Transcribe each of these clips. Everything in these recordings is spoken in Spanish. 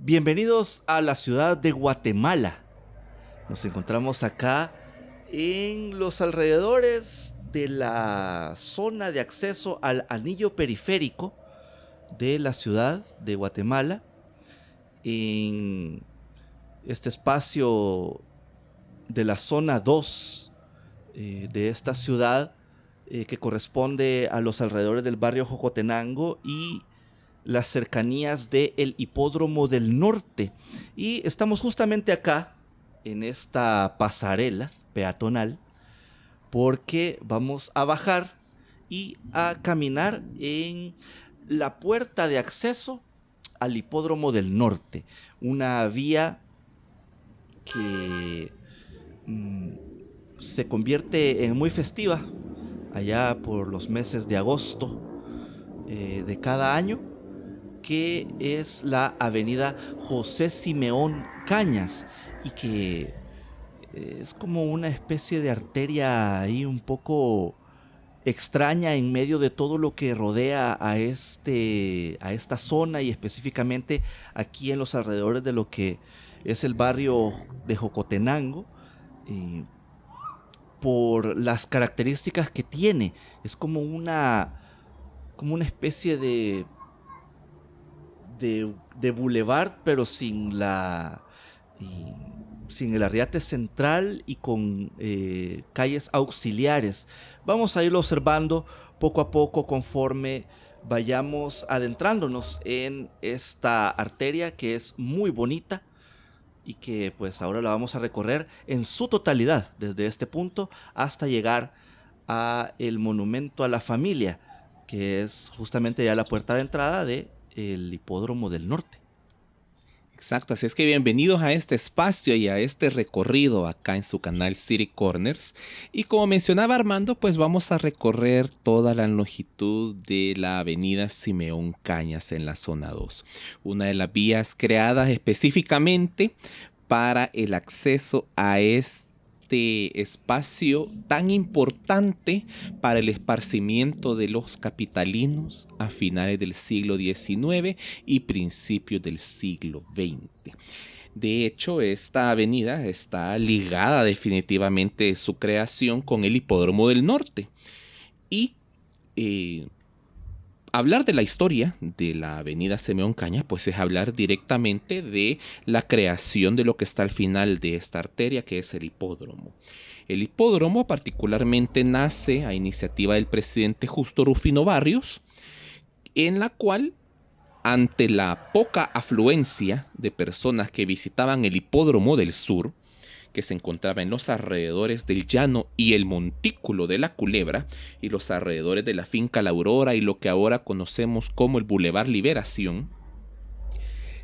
Bienvenidos a la ciudad de Guatemala. Nos encontramos acá en los alrededores de la zona de acceso al anillo periférico de la ciudad de Guatemala, en este espacio de la zona 2 de esta ciudad, que corresponde a los alrededores del barrio Jocotenango y las cercanías del Hipódromo del Norte. Y estamos justamente acá, en esta pasarela peatonal, porque vamos a bajar y a caminar en la puerta de acceso al Hipódromo del Norte, una vía que se convierte en muy festiva allá por los meses de agosto de cada año, que es la avenida José Simeón Cañas, y que es como una especie de arteria ahí un poco extraña en medio de todo lo que rodea a esta zona, y específicamente aquí en los alrededores de lo que es el barrio de Jocotenango, eh, por las características que tiene. Es como una especie de boulevard, pero y sin el arriate central, y con calles auxiliares. Vamos a irlo observando poco a poco conforme vayamos adentrándonos en esta arteria, que es muy bonita y que pues ahora la vamos a recorrer en su totalidad desde este punto hasta llegar a el Monumento a la Familia, que es justamente ya la puerta de entrada de el Hipódromo del Norte. Exacto, así es que bienvenidos a este espacio y a este recorrido acá en su canal City Corners. Y como mencionaba Armando, pues vamos a recorrer toda la longitud de la avenida Simeón Cañas en la zona 2. Una de las vías creadas específicamente para el acceso a este espacio tan importante para el esparcimiento de los capitalinos a finales del siglo XIX y principios del siglo XX. De hecho, esta avenida está ligada definitivamente su creación con el Hipódromo del Norte. Y hablar de la historia de la avenida Simeón Cañas, pues es hablar directamente de la creación de lo que está al final de esta arteria, que es el hipódromo. El hipódromo particularmente nace a iniciativa del presidente Justo Rufino Barrios, en la cual, ante la poca afluencia de personas que visitaban el hipódromo del sur, que se encontraba en los alrededores del Llano y el Montículo de la Culebra, y los alrededores de la finca La Aurora y lo que ahora conocemos como el Boulevard Liberación,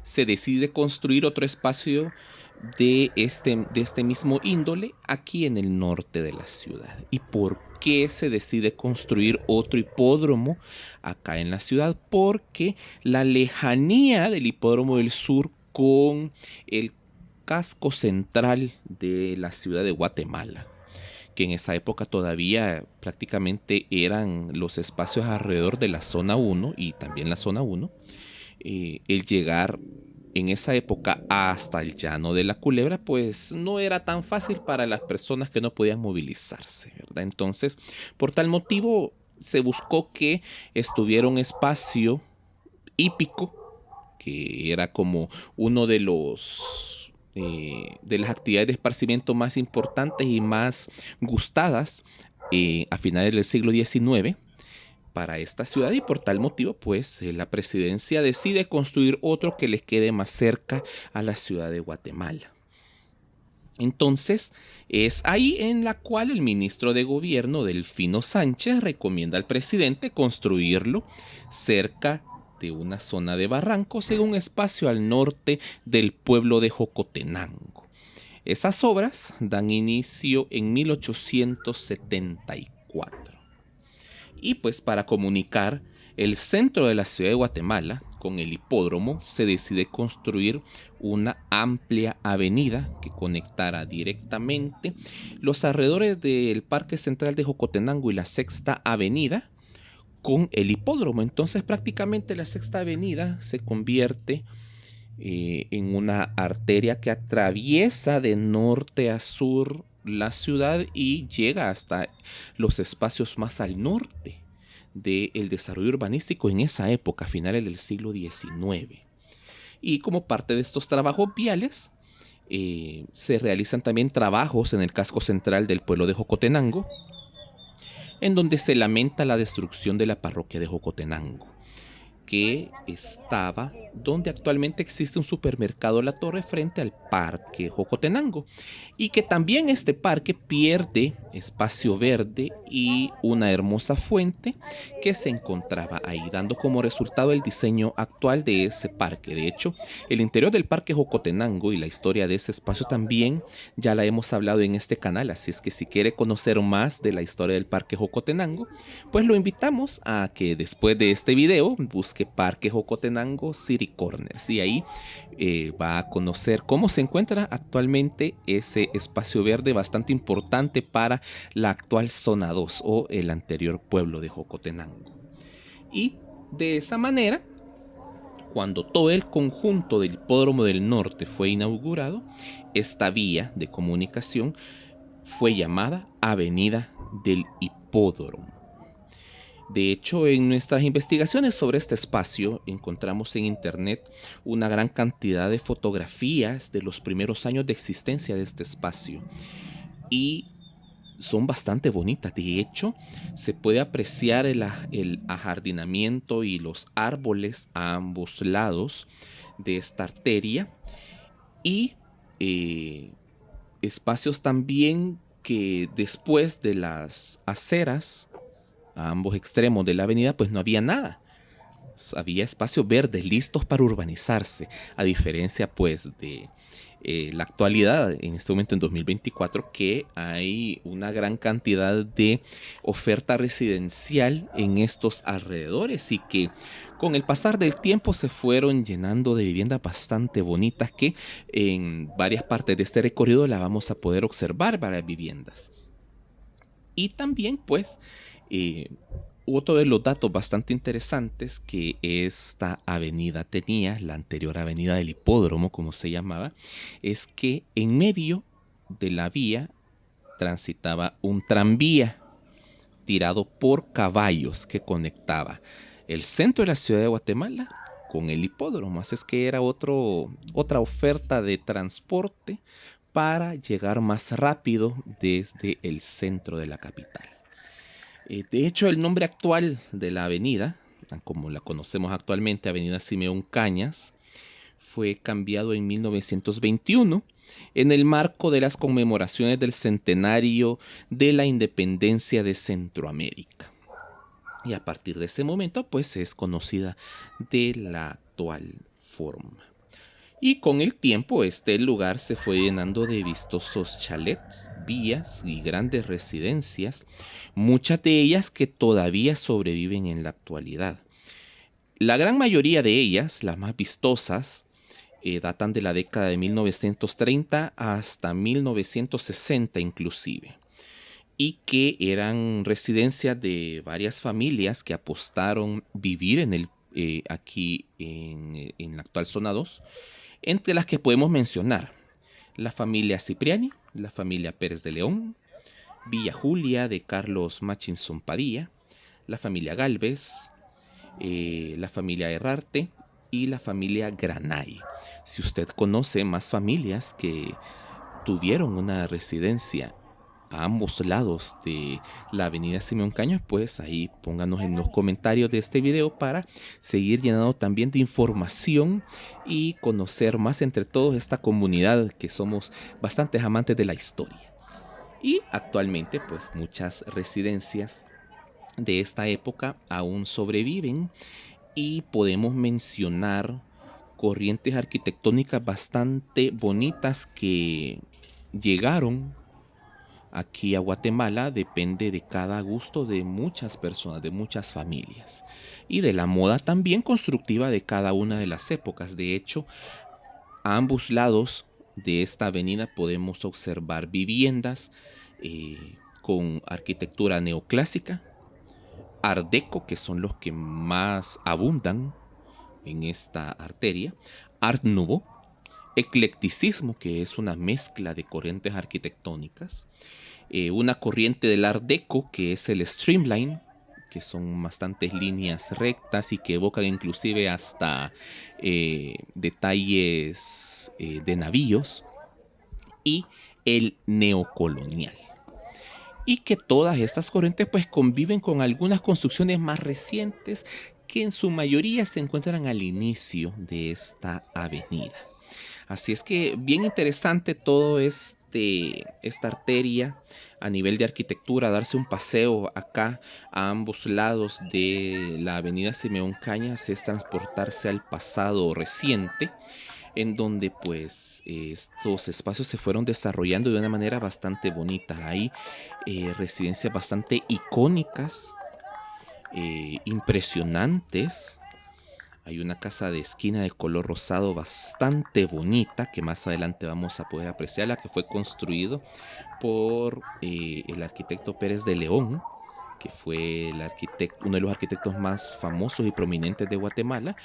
se decide construir otro espacio de este mismo índole aquí en el norte de la ciudad. ¿Y por qué se decide construir otro hipódromo acá en la ciudad? Porque la lejanía del hipódromo del sur con el casco central de la ciudad de Guatemala, que en esa época todavía prácticamente eran los espacios alrededor de la zona 1 y también la zona 1, el llegar en esa época hasta el Llano de la Culebra, pues no era tan fácil para las personas que no podían movilizarse, ¿verdad? Entonces, por tal motivo, se buscó que estuviera un espacio hípico, que era como uno de las actividades de esparcimiento más importantes y más gustadas a finales del siglo XIX para esta ciudad, y por tal motivo pues la presidencia decide construir otro que les quede más cerca a la ciudad de Guatemala. Entonces es ahí en la cual el ministro de Gobierno, Delfino Sánchez, recomienda al presidente construirlo cerca de una zona de barrancos en un espacio al norte del pueblo de Jocotenango. Esas obras dan inicio en 1874. Y pues para comunicar el centro de la ciudad de Guatemala con el hipódromo, se decide construir una amplia avenida que conectara directamente los alrededores del Parque Central de Jocotenango y la Sexta Avenida con el hipódromo. Entonces prácticamente la Sexta Avenida se convierte en una arteria que atraviesa de norte a sur la ciudad y llega hasta los espacios más al norte del desarrollo urbanístico en esa época, finales del siglo XIX. Y como parte de estos trabajos viales, se realizan también trabajos en el casco central del pueblo de Jocotenango, en donde se lamenta la destrucción de la parroquia de Jocotenango, que estaba donde actualmente existe un supermercado La Torre frente al parque Jocotenango, y que también este parque pierde espacio verde y una hermosa fuente que se encontraba ahí, dando como resultado el diseño actual de ese parque. De hecho, el interior del parque Jocotenango y la historia de ese espacio también ya la hemos hablado en este canal, así es que si quiere conocer más de la historia del parque Jocotenango, pues lo invitamos a que después de este video busque Parque Jocotenango City Corners, y ahí va a conocer cómo se encuentra actualmente ese espacio verde bastante importante para la actual zona 2 o el anterior pueblo de Jocotenango. Y de esa manera, cuando todo el conjunto del Hipódromo del Norte fue inaugurado, esta vía de comunicación fue llamada Avenida del Hipódromo. De hecho, en nuestras investigaciones sobre este espacio encontramos en internet una gran cantidad de fotografías de los primeros años de existencia de este espacio, y son bastante bonitas. De hecho, se puede apreciar el ajardinamiento y los árboles a ambos lados de esta arteria, y espacios también que después de las aceras a ambos extremos de la avenida pues no había nada. Había espacios verdes listos para urbanizarse, a diferencia pues de la actualidad, en este momento en 2024, que hay una gran cantidad de oferta residencial en estos alrededores, y que con el pasar del tiempo se fueron llenando de viviendas bastante bonitas, que en varias partes de este recorrido la vamos a poder observar, varias viviendas. Y también pues otro de los datos bastante interesantes que esta avenida tenía, la anterior avenida del Hipódromo, como se llamaba, es que en medio de la vía transitaba un tranvía tirado por caballos que conectaba el centro de la ciudad de Guatemala con el hipódromo. Así es que era otra oferta de transporte para llegar más rápido desde el centro de la capital. De hecho, el nombre actual de la avenida, como la conocemos actualmente, Avenida Simeón Cañas, fue cambiado en 1921 en el marco de las conmemoraciones del centenario de la independencia de Centroamérica. Y a partir de ese momento, pues es conocida de la actual forma. Y con el tiempo este lugar se fue llenando de vistosos chalets, vías y grandes residencias, muchas de ellas que todavía sobreviven en la actualidad. La gran mayoría de ellas, las más vistosas, datan de la década de 1930 hasta 1960 inclusive, y que eran residencias de varias familias que apostaron vivir aquí en la actual zona 2, entre las que podemos mencionar la familia Cipriani, la familia Pérez de León, Villa Julia de Carlos Machinson Padilla, la familia Galvez, la familia Herrarte y la familia Granay. Si usted conoce más familias que tuvieron una residencia a ambos lados de la avenida Simeón Cañas, pues ahí pónganos en los comentarios de este video para seguir llenando también de información y conocer más entre todos esta comunidad que somos bastantes amantes de la historia. Y actualmente pues muchas residencias de esta época aún sobreviven, y podemos mencionar corrientes arquitectónicas bastante bonitas que llegaron aquí a Guatemala. Depende de cada gusto de muchas personas, de muchas familias, y de la moda también constructiva de cada una de las épocas. De hecho, a ambos lados de esta avenida podemos observar viviendas con arquitectura neoclásica, art deco, que son los que más abundan en esta arteria, Art Nouveau, eclecticismo, que es una mezcla de corrientes arquitectónicas, una corriente del Art Deco, que es el streamline, que son bastantes líneas rectas y que evocan inclusive hasta detalles de navíos, y el neocolonial. Y que todas estas corrientes pues conviven con algunas construcciones más recientes que en su mayoría se encuentran al inicio de esta avenida. Así es que bien interesante todo esta arteria a nivel de arquitectura, darse un paseo acá a ambos lados de la avenida Simeón Cañas es transportarse al pasado reciente, en donde pues estos espacios se fueron desarrollando de una manera bastante bonita. Hay residencias bastante icónicas, impresionantes. Hay una casa de esquina de color rosado bastante bonita que más adelante vamos a poder apreciarla, que fue construido por el arquitecto Pérez de León, que fue uno de los arquitectos más famosos y prominentes de Guatemala,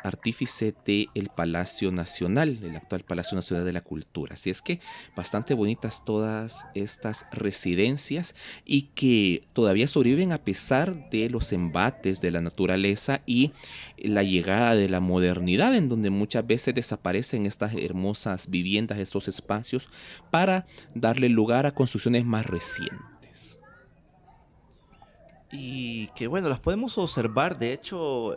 artífice del Palacio Nacional, el actual Palacio Nacional de la Cultura. Así es que bastante bonitas todas estas residencias y que todavía sobreviven a pesar de los embates de la naturaleza y la llegada de la modernidad, en donde muchas veces desaparecen estas hermosas viviendas, estos espacios, para darle lugar a construcciones más recientes. Y que bueno, las podemos observar, de hecho,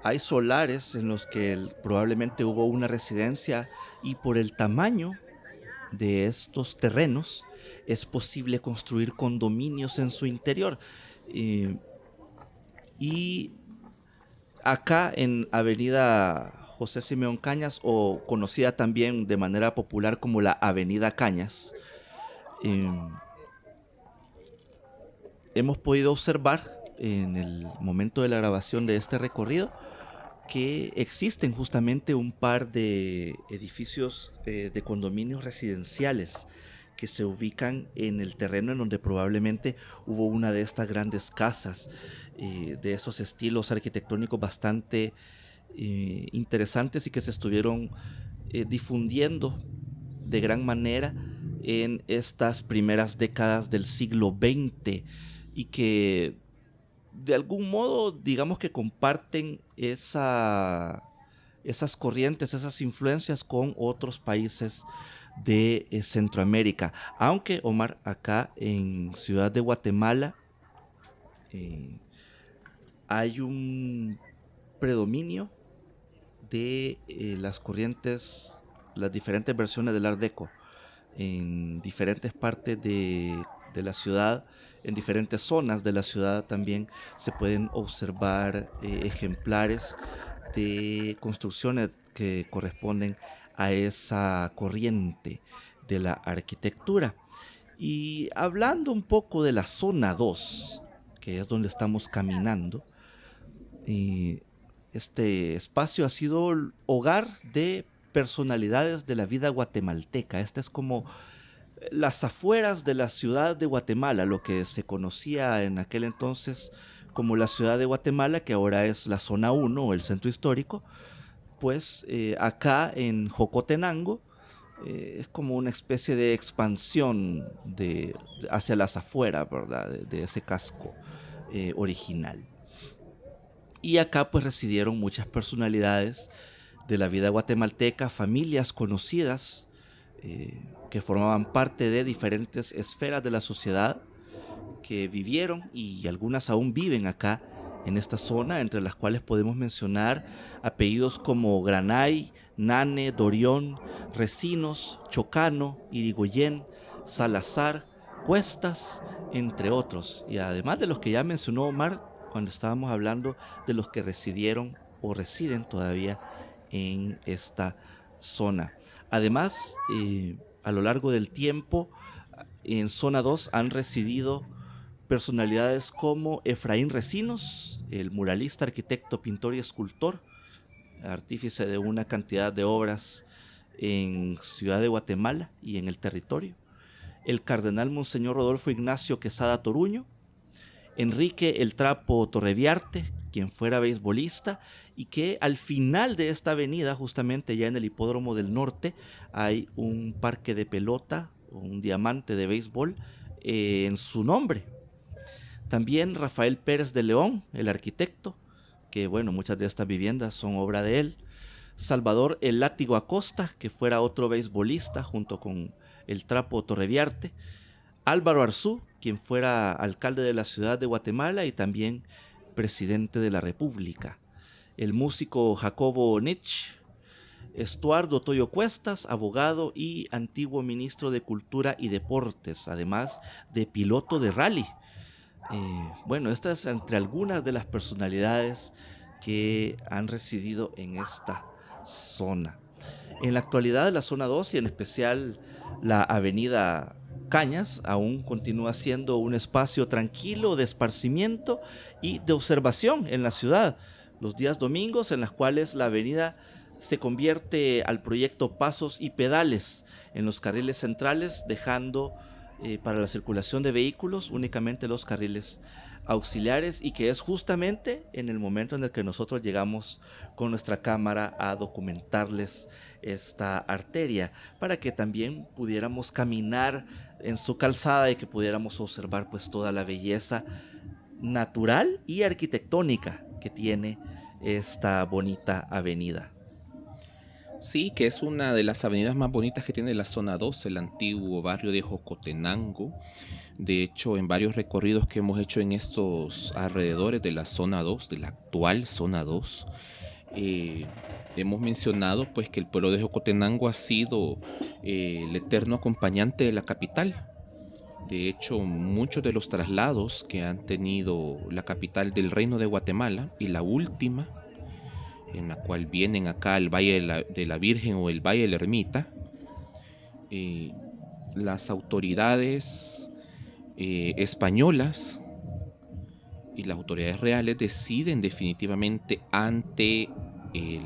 hay solares en los que probablemente hubo una residencia y por el tamaño de estos terrenos es posible construir condominios en su interior. Eh, y acá en Avenida José Simeón Cañas, o conocida también de manera popular como la Avenida Cañas, eh, hemos podido observar en el momento de la grabación de este recorrido que existen justamente un par de edificios de condominios residenciales que se ubican en el terreno en donde probablemente hubo una de estas grandes casas de esos estilos arquitectónicos bastante interesantes y que se estuvieron difundiendo de gran manera en estas primeras décadas del siglo XX y que de algún modo, digamos que comparten esas corrientes, esas influencias con otros países de Centroamérica. Aunque, Omar, acá en Ciudad de Guatemala eh, hay un predominio de las corrientes, las diferentes versiones del Art Deco en diferentes partes de la ciudad, en diferentes zonas de la ciudad también se pueden observar ejemplares de construcciones que corresponden a esa corriente de la arquitectura. Y hablando un poco de la zona 2, que es donde estamos caminando, este espacio ha sido el hogar de personalidades de la vida guatemalteca. Esta es como las afueras de la ciudad de Guatemala, lo que se conocía en aquel entonces como la ciudad de Guatemala, que ahora es la zona 1 o el centro histórico. Pues acá en Jocotenango es como una especie de expansión hacia las afueras, ¿verdad? De ese casco original. Y acá pues residieron muchas personalidades de la vida guatemalteca, familias conocidas que formaban parte de diferentes esferas de la sociedad que vivieron y algunas aún viven acá en esta zona, entre las cuales podemos mencionar apellidos como Granay, Nane, Dorión, Recinos, Chocano, Irigoyen, Salazar, Cuestas, entre otros. Y además de los que ya mencionó Omar cuando estábamos hablando de los que residieron o residen todavía en esta zona. Además, a lo largo del tiempo, en zona 2 han residido personalidades como Efraín Recinos, el muralista, arquitecto, pintor y escultor, artífice de una cantidad de obras en Ciudad de Guatemala y en el territorio. El cardenal Monseñor Rodolfo Ignacio Quesada Toruño, Enrique el Trapo Torreviarte, quien fuera beisbolista, y que al final de esta avenida, justamente ya en el Hipódromo del Norte, hay un parque de pelota, un diamante de béisbol en su nombre. También Rafael Pérez de León, el arquitecto, que bueno, muchas de estas viviendas son obra de él. Salvador El Látigo Acosta, que fuera otro beisbolista junto con el Trapo Torreviarte. Álvaro Arzú, quien fuera alcalde de la ciudad de Guatemala y también presidente de la República. El músico Jacobo Nitsch. Estuardo Toyo Cuestas, abogado y antiguo ministro de Cultura y Deportes, además de piloto de rally. Bueno, estas entre algunas de las personalidades que han residido en esta zona. En la actualidad, la zona 2 y en especial la avenida Cañas aún continúa siendo un espacio tranquilo de esparcimiento y de observación en la ciudad. Los días domingos en los cuales la avenida se convierte al proyecto Pasos y Pedales en los carriles centrales, dejando para la circulación de vehículos únicamente los carriles auxiliares, y que es justamente en el momento en el que nosotros llegamos con nuestra cámara a documentarles esta arteria, para que también pudiéramos caminar en su calzada y que pudiéramos observar pues toda la belleza natural y arquitectónica que tiene esta bonita avenida. Sí, que es una de las avenidas más bonitas que tiene la zona 2, el antiguo barrio de Jocotenango. De hecho, en varios recorridos que hemos hecho en estos alrededores de la zona 2, de la actual zona 2, hemos mencionado pues que el pueblo de Jocotenango ha sido el eterno acompañante de la capital. De hecho, muchos de los traslados que han tenido la capital del Reino de Guatemala y la última, en la cual vienen acá al Valle de la Virgen o el Valle de la Ermita, las autoridades españolas y las autoridades reales deciden definitivamente ante el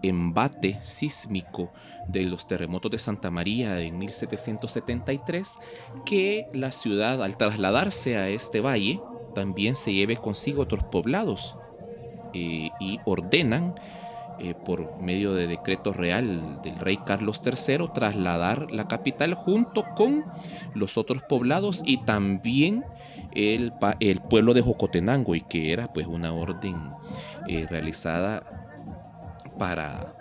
embate sísmico de los terremotos de Santa María en 1773 que la ciudad, al trasladarse a este valle, también se lleve consigo otros poblados, y ordenan por medio de decreto real del rey Carlos III trasladar la capital junto con los otros poblados y también el pueblo de Jocotenango, y que era pues una orden realizada para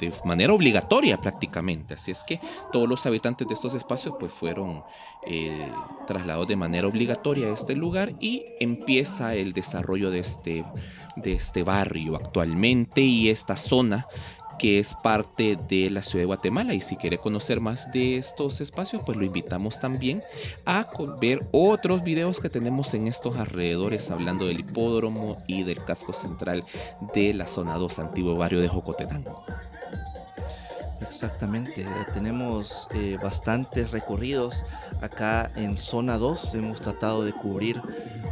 de manera obligatoria prácticamente. Así es que todos los habitantes de estos espacios pues fueron trasladados de manera obligatoria a este lugar, y empieza el desarrollo de este barrio actualmente y esta zona que es parte de la ciudad de Guatemala. Y si quiere conocer más de estos espacios, pues lo invitamos también a ver otros videos que tenemos en estos alrededores hablando del hipódromo y del casco central de la zona 2, antiguo barrio de Jocotenango. Exactamente, tenemos bastantes recorridos acá en zona 2, hemos tratado de cubrir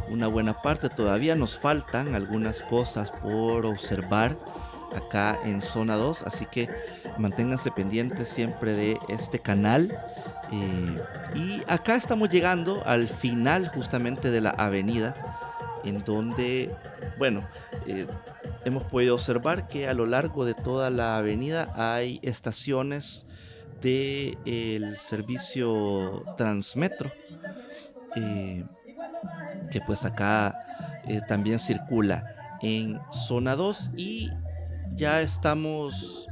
una buena parte, todavía nos faltan algunas cosas por observar acá en zona 2, así que manténganse pendientes siempre de este canal. Y acá estamos llegando al final justamente de la avenida, en donde, bueno, hemos podido observar que a lo largo de toda la avenida hay estaciones del servicio Transmetro, que pues acá también circula en zona 2, y ya estamos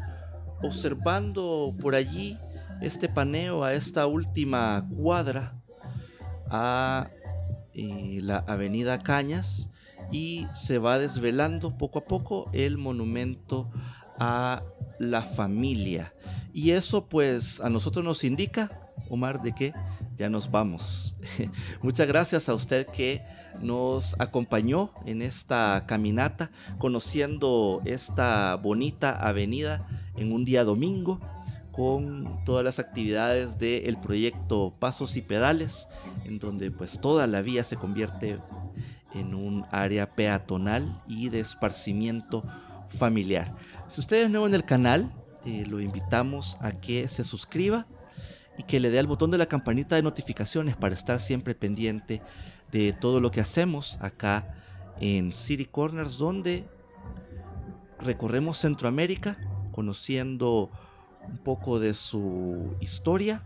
observando por allí este paneo a esta última cuadra a la avenida Cañas, y se va desvelando poco a poco el monumento a la familia, y eso pues a nosotros nos indica, Omar, de que ya nos vamos. Muchas gracias a usted que nos acompañó en esta caminata, conociendo esta bonita avenida en un día domingo, con todas las actividades del proyecto Pasos y Pedales, en donde pues toda la vía se convierte en un área peatonal y de esparcimiento familiar. Si usted es nuevo en el canal, lo invitamos a que se suscriba y que le dé al botón de la campanita de notificaciones para estar siempre pendiente de todo lo que hacemos acá en City Corners, donde recorremos Centroamérica conociendo un poco de su historia,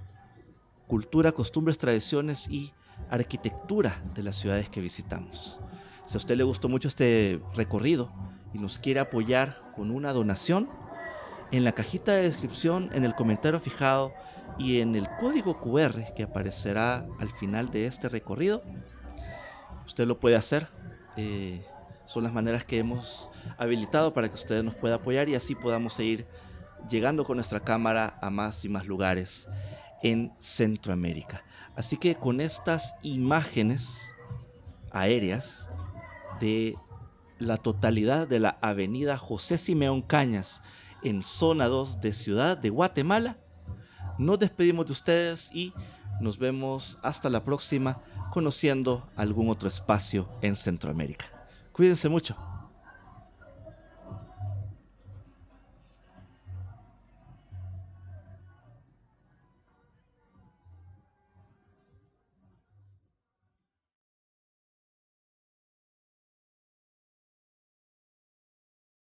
cultura, costumbres, tradiciones y arquitectura de las ciudades que visitamos. Si a usted le gustó mucho este recorrido y nos quiere apoyar con una donación, en la cajita de descripción, en el comentario fijado y en el código QR que aparecerá al final de este recorrido, usted lo puede hacer. Son las maneras que hemos habilitado para que usted nos pueda apoyar y así podamos seguir llegando con nuestra cámara a más y más lugares en Centroamérica. Así que con estas imágenes aéreas de la totalidad de la avenida José Simeón Cañas en zona 2 de Ciudad de Guatemala, nos despedimos de ustedes y nos vemos hasta la próxima conociendo algún otro espacio en Centroamérica. Cuídense mucho.